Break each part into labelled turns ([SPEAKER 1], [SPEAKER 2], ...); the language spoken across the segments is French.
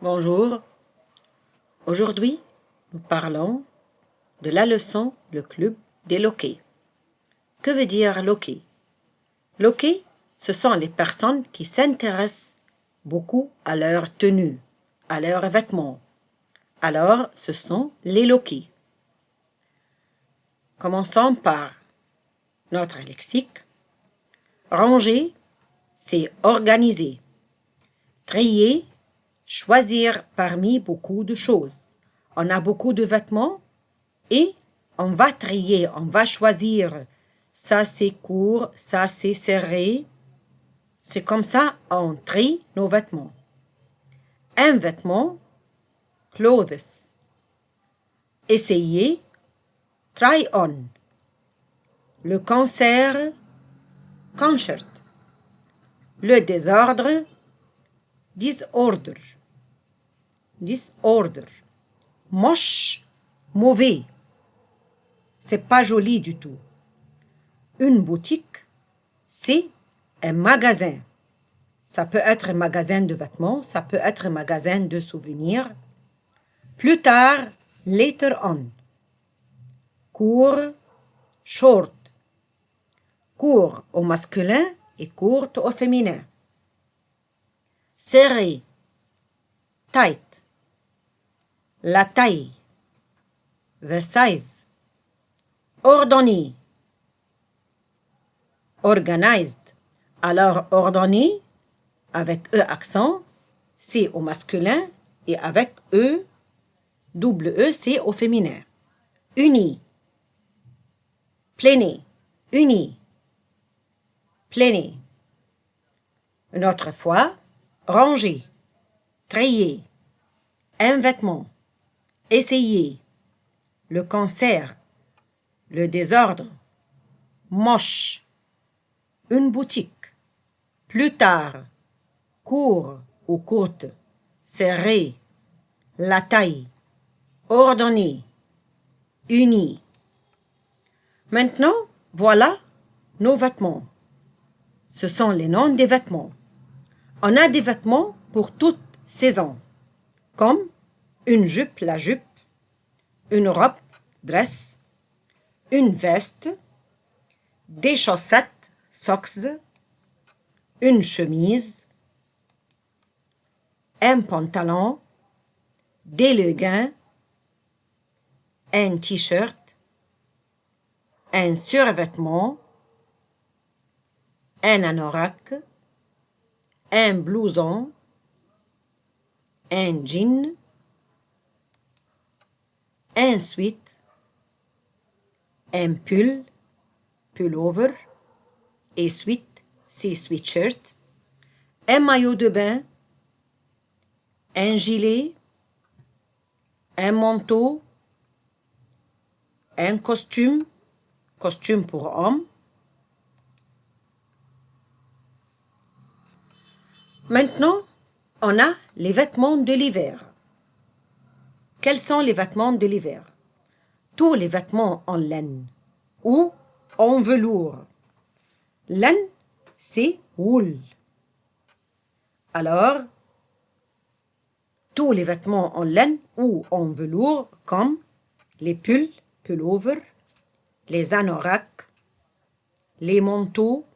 [SPEAKER 1] Bonjour, aujourd'hui nous parlons de la leçon Le club des loquets. Que veut dire loquet? Loquets, ce sont les personnes qui s'intéressent beaucoup à leur tenue, à leurs vêtements. Alors, ce sont les loquets. Commençons par notre lexique. Ranger, c'est organiser. Trier, choisir parmi beaucoup de choses. On a beaucoup de vêtements et on va trier, on va choisir. Ça c'est court, ça c'est serré. C'est comme ça on trie nos vêtements. Un vêtement, clothes. Essayer, try on. Le concert, concert. Le désordre, disorder. Disorder. Moche, mauvais. C'est pas joli du tout. Une boutique, c'est un magasin. Ça peut être un magasin de vêtements, ça peut être un magasin de souvenirs. Plus tard, later on. Court, short. Court au masculin et court au féminin. Serré, tight. La taille, the size. Ordonné, organized. Alors, ordonné, avec E accent, c'est au masculin et avec E, double E, c'est au féminin. Uni, pleiner, uni, pleiner. Une autre fois, ranger, trier, un vêtement, essayer, le concert, le désordre, moche, une boutique, plus tard, court ou courte, serré, la taille, ordonné, uni. Maintenant, voilà nos vêtements. Ce sont les noms des vêtements. On a des vêtements pour toute saison, comme une jupe, la jupe, une robe, dress, une veste, des chaussettes, socks, une chemise, un pantalon, des leggings, un t-shirt, un survêtement, un anorak, un blouson, un jean, un sweat, un pull, pullover, et sweat, c'est sweatshirt, un maillot de bain, un gilet, un manteau, un costume, costume pour homme. Maintenant, on a les vêtements de l'hiver. Quels sont les vêtements de l'hiver? Tous les vêtements en laine ou en velours. Laine, c'est wool. Alors, tous les vêtements en laine ou en velours, comme les pulls, pullover, les anoraks, les manteaux,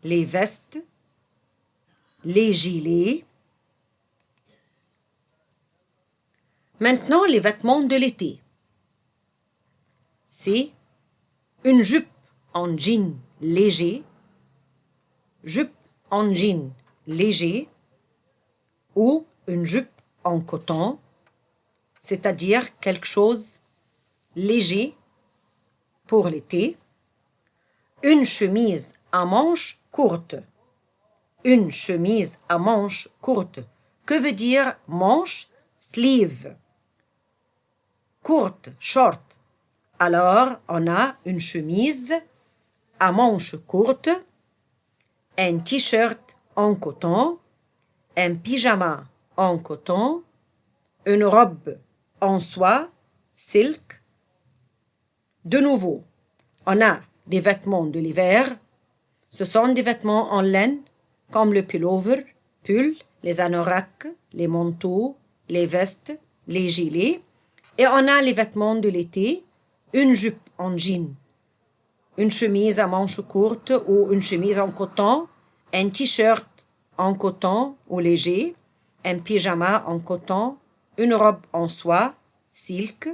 [SPEAKER 1] les vestes, les gilets. Maintenant, les vêtements de l'été. C'est une jupe en jean léger, jupe en jean léger, ou une jupe en coton, c'est-à-dire quelque chose léger pour l'été. Une chemise à manches courtes. Une chemise à manches courtes. Que veut dire manche? Sleeve. Courte, short. Alors, on a une chemise à manches courtes, un t-shirt en coton, un pyjama en coton, une robe en soie, silk. De nouveau, on a des vêtements de l'hiver. Ce sont des vêtements en laine, comme le pullover, pull, les anoraks, les manteaux, les vestes, les gilets. Et on a les vêtements de l'été, une jupe en jean, une chemise à manches courtes ou une chemise en coton, un t-shirt en coton ou léger, un pyjama en coton, une robe en soie, silk.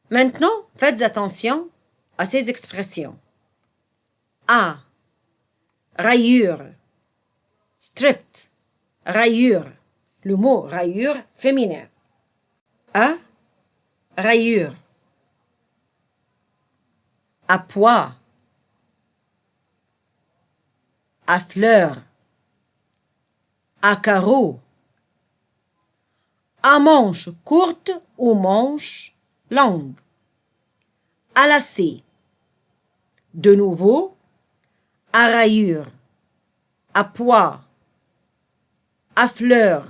[SPEAKER 1] Maintenant, faites attention à ces expressions. A. Rayure. Stripped. Rayure. Le mot rayure féminin. A. Rayure. À pois. À fleurs. À carreaux. À manches courtes ou manches longues. À lacets. De nouveau, à rayures, à pois, à fleurs,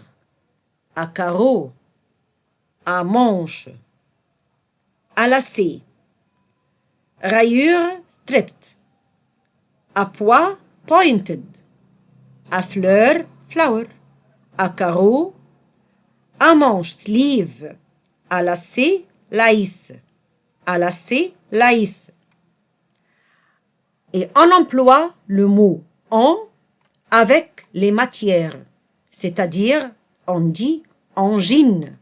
[SPEAKER 1] à carreaux, à manches, à lacets. Rayures, stripped. À pois, pointed. À fleurs, flower. À carreaux, à manches, sleeve. À lacets, lace. À lacets, lace. Et on emploie le mot en avec les matières, c'est-à-dire on dit en jean,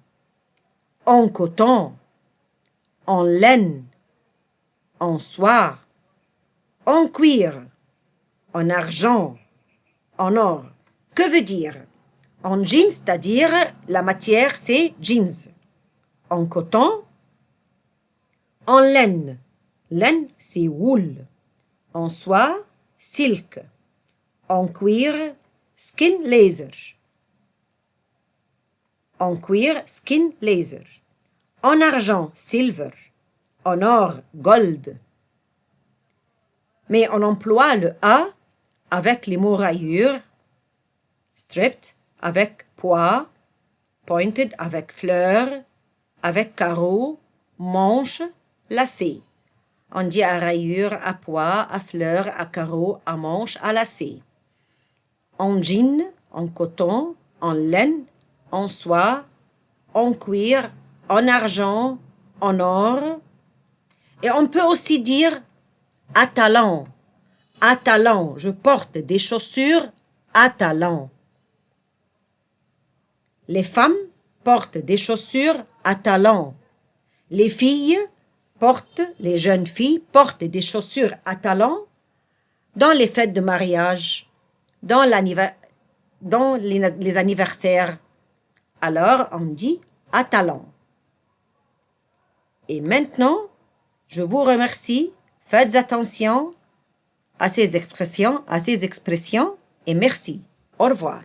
[SPEAKER 1] en coton, en laine, en soie, en cuir, en argent, en or. Que veut dire? En jean, c'est-à-dire la matière c'est jeans. En coton, en laine. Laine c'est wool. En soie, silk. En cuir, skin laser. En cuir, skin laser. En argent, silver. En or, gold. Mais on emploie le A avec les mots rayures, stripped, avec pois, pointed, avec fleurs, avec carreaux, manches, lacets. On dit à rayures, à pois, à fleurs, à carreaux, à manches, à lacets. En jean, en coton, en laine, en soie, en cuir, en argent, en or. Et on peut aussi dire à talons. À talons, je porte des chaussures à talons. Les femmes portent des chaussures à talons. Les jeunes filles portent des chaussures à talons dans les fêtes de mariage, dans les anniversaires. Alors, on dit à talons. Et maintenant, je vous remercie. Faites attention à ces expressions et merci. Au revoir.